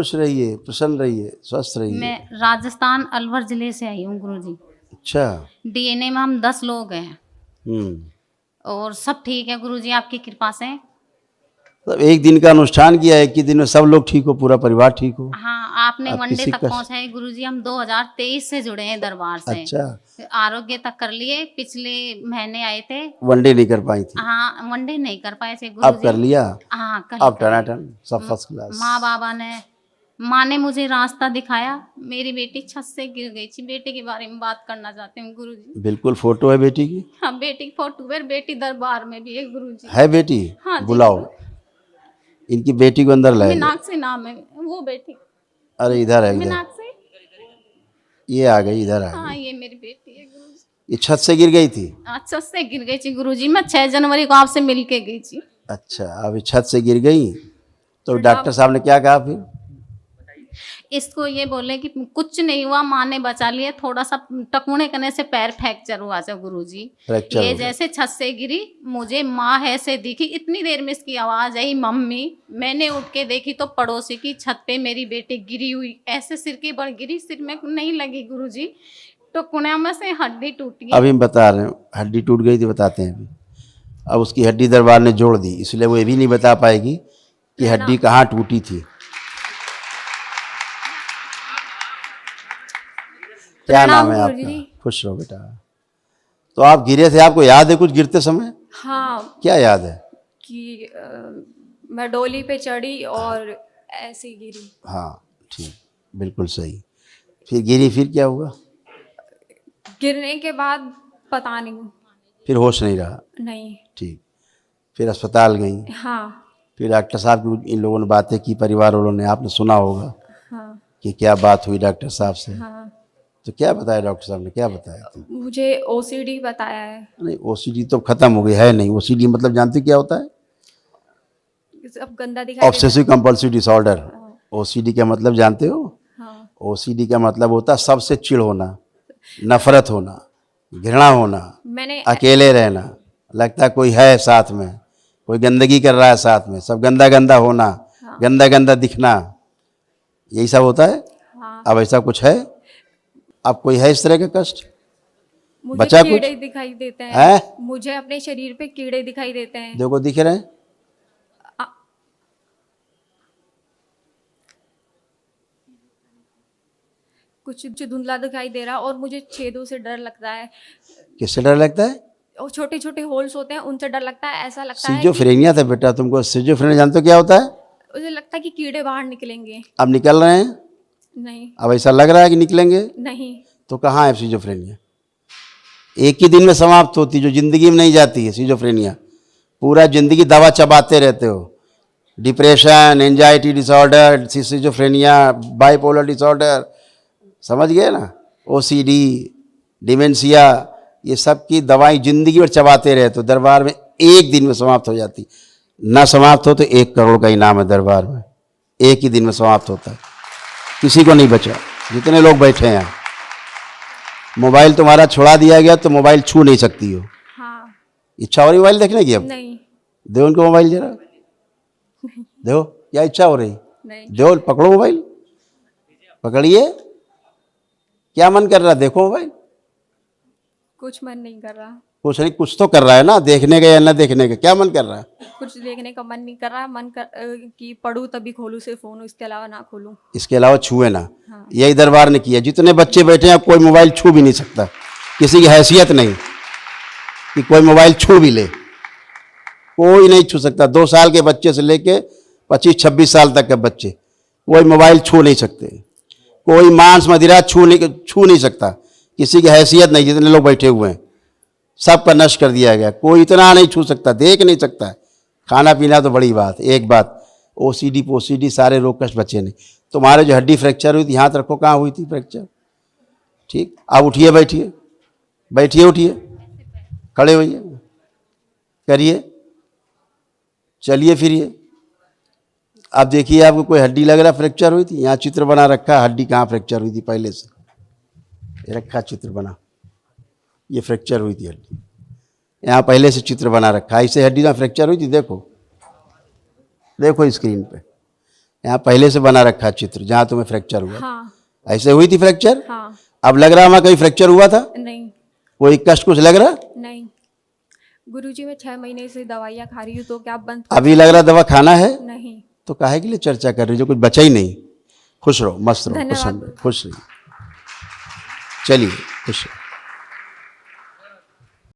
खुश रहिए, प्रसन्न रहिए, स्वस्थ रहिए। मैं राजस्थान अलवर जिले से आई हूँ गुरुजी। अच्छा। डीएनए में हम 10 लोग हैं हम्म। और सब ठीक है गुरुजी, आपकी कृपा से। तो एक दिन का अनुष्ठान किया है, एक ही दिन में सब लोग ठीक हो, पूरा परिवार ठीक हो। हाँ, आपने आप वनडे किसी तक का। पहुंचाए गुरुजी। हम 2023 से जुड़े हैं दरबार से। अच्छा। आरोग्य तक कर लिए, पिछले महीने आए थे। वनडे नहीं कर पाई थी। हाँ, वनडे नहीं कर पाए थे अब गुरुजी। कर लिया। हाँ, कर अब लिया। टनाटन सब फर्स्ट क्लास। माँ ने मुझे रास्ता दिखाया। मेरी बेटी छत से गिर गई थी। बेटे के बारे में बात करना चाहते हैं गुरुजी। बिल्कुल, फोटो है बेटी की। हाँ, बेटी की फोटो है। बेटी दरबार में भी है गुरुजी। है बेटी? हाँ जी, बुलाओ इनकी बेटी को अंदर लाए। मीनाक्षी नाम है वो बेटी। अरे इधर है, इधर। मीनाक्षी। ये आ गई, इधर आ हाँ, गई। ये मेरी बेटी है गुरुजी। ये छत से गिर गई थी? छत से गिर गई थी गुरुजी। मैं 6 जनवरी को आपसे मिल के गई थी। अच्छा, अभी छत से गिर गई तो डॉक्टर साहब ने क्या कहा फिर? इसको ये बोले कि कुछ नहीं हुआ, माँ ने बचा लिया। थोड़ा सा टकूने करने से पैर फ्रैक्चर हुआ था गुरुजी। फ्रैक्चर ये हो गया। जैसे छत से गिरी, मुझे माँ है से दिखी। इतनी देर में इसकी आवाज आई, मम्मी। मैंने उठ के देखी तो पड़ोसी की छत पे मेरी बेटी गिरी हुई, ऐसे सिर के बल गिरी। सिर में नहीं लगी गुरुजी, टुकड़े में से हड्डी टूटी। अभी हम बता रहे हैं, हड्डी टूट गई थी, बताते हैं अभी। अब उसकी हड्डी दरबार ने जोड़ दी, इसलिए वो ये भी नहीं बता पाएगी कि हड्डी कहाँ टूटी थी। क्या नाम है आपका? खुश रहो बेटा। तो आप गिरे थे, आपको याद है कुछ गिरते समय? हाँ। क्या याद है? कि मैं डोली पे चढ़ी और ऐसे गिरी। हाँ ठीक, बिल्कुल सही। फिर गिरी, फिर क्या हुआ? गिरने के बाद पता नहीं। फिर होश नहीं रहा? नहीं। ठीक। फिर अस्पताल गई? हाँ। फिर डॉक्टर साहब की इन लोगों ने बातें की, परिवार वालों ने, आपने सुना होगा। हाँ। कि क्या बात हुई डॉक्टर साहब से? हाँ। तो क्या बताया डॉक्टर साहब ने, क्या बताया? मुझे ओसीडी बताया है। नहीं, ओसीडी तो खत्म हो गई है। नहीं, ओसीडी मतलब जानते क्या होता है? अब गंदा दिखाई ऑब्सेसिव कंपल्सिव डिसऑर्डर। ओसीडी का मतलब जानते हो? हाँ। ओसीडी का मतलब होता है सबसे चिढ़ होना, नफरत होना, घृणा होना, मैंने अकेले रहना, लगता है कोई है साथ में, कोई गंदगी कर रहा है साथ में, सब गंदा गंदा होना। हाँ। गंदा गंदा दिखना, यही सब होता है। हाँ। अब ऐसा कुछ है? अब कोई है इस तरह का कष्ट? मुझे बचा कीड़े कुछ? दिखाई देते हैं। है? मुझे अपने शरीर पे कीड़े दिखाई देते हैं। देखो, दिख रहे हैं? कुछ धुंधला दिखाई दे रहा और मुझे छेदों से डर लगता है। किससे डर लगता है? और छोटे छोटे होल्स होते हैं, उनसे डर लगता है। ऐसा लगता है सिजोफ्रेनिया था बेटा तुमको। सिजोफ्रेनिया जानते हो क्या होता है? मुझे लगता है कि कीड़े बाहर निकलेंगे। अब निकल रहे हैं? नहीं। अब ऐसा लग रहा है कि निकलेंगे? नहीं। तो कहाँ है सिजोफ्रेनिया? एक ही दिन में समाप्त होती, जो जिंदगी में नहीं जाती है सिजोफ्रेनिया। पूरा जिंदगी दवा चबाते रहते हो। Depression, anxiety disorder, schizophrenia, bipolar disorder, समझ गए ना? ओसीडी, डिमेंशिया, ये सब की दवाई जिंदगी भर चबाते रहते हो। दरबार में एक दिन में समाप्त हो जाती। ना समाप्त हो तो 1 करोड़ का इनाम है दरबार में। एक ही दिन में समाप्त होता है, किसी को नहीं बचा। जितने लोग बैठे हैं, मोबाइल तुम्हारा छुड़ा दिया गया तो मोबाइल छू नहीं सकती हो। हाँ। इच्छा हो रही मोबाइल देखने की? अब नहीं। दो उनको मोबाइल जरा। देखो, क्या इच्छा हो रही? नहीं। दो, पकड़ो मोबाइल, पकड़िए। क्या मन कर रहा? देखो मोबाइल। कुछ मन नहीं कर रहा। कुछ नहीं, कुछ तो कर रहा है ना, देखने का या ना देखने का, क्या मन कर रहा है? कुछ देखने का मन नहीं कर रहा। मन कर कि पढ़ूं तभी खोलूं सिर्फ फोन, इसके अलावा ना खोलूं। इसके अलावा छुए ना। हाँ। यही दरबार ने किया। जितने बच्चे बैठे हैं, कोई मोबाइल छू भी नहीं सकता। किसी की हैसियत नहीं कि कोई मोबाइल छू भी ले। कोई नहीं छू सकता। 2 साल के बच्चे से लेके 25-26 साल तक के बच्चे कोई मोबाइल छू नहीं सकते। कोई मांस मदिरा छू नहीं सकता। किसी की हैसियत नहीं। जितने लोग बैठे हुए हैं सबका नष्ट कर दिया गया। कोई इतना नहीं छू सकता, देख नहीं सकता। खाना पीना तो बड़ी बात। एक बात, ओसीडी पोसीडी सारे रोग कष्ट बचे नहीं। तुम्हारे जो हड्डी फ्रैक्चर हुई थी, हाथ रखो, कहाँ हुई थी फ्रैक्चर? ठीक, अब उठिए, बैठिए, बैठिए, उठिए, खड़े होइए, करिए, चलिए फिरिए। अब देखिए, आपको कोई हड्डी लग रहा फ्रैक्चर हुई थी? यहाँ चित्र बना रखा, हड्डी कहाँ फ्रैक्चर हुई थी पहले से, ये रखा चित्र बना। ये फ्रैक्चर हुई थी हड्डी, यहाँ पहले से चित्र बना रखा। ऐसे हड्डी में फ्रैक्चर हुई थी, देखो, देखो स्क्रीन पे। यहाँ पहले से बना रखा चित्र जहाँ तुम्हें फ्रैक्चर हुआ? हाँ ऐसे हुई थी फ्रैक्चर? हाँ। अब लग रहा वहाँ कहीं फ्रैक्चर हुआ था? नहीं कोई कष्ट कुछ लग रहा? नहीं गुरुजी, मैं 6 महीने से दवाइयाँ खा रही हूँ, तो क्या बंद अभी लग रहा दवा खाना है? नहीं। तो काहे के लिए चर्चा कर रही हो? कुछ बचा ही नहीं। खुश रहो, मस्त रहो, धन्यवाद। खुश रहिए। चलिए खुश रहो।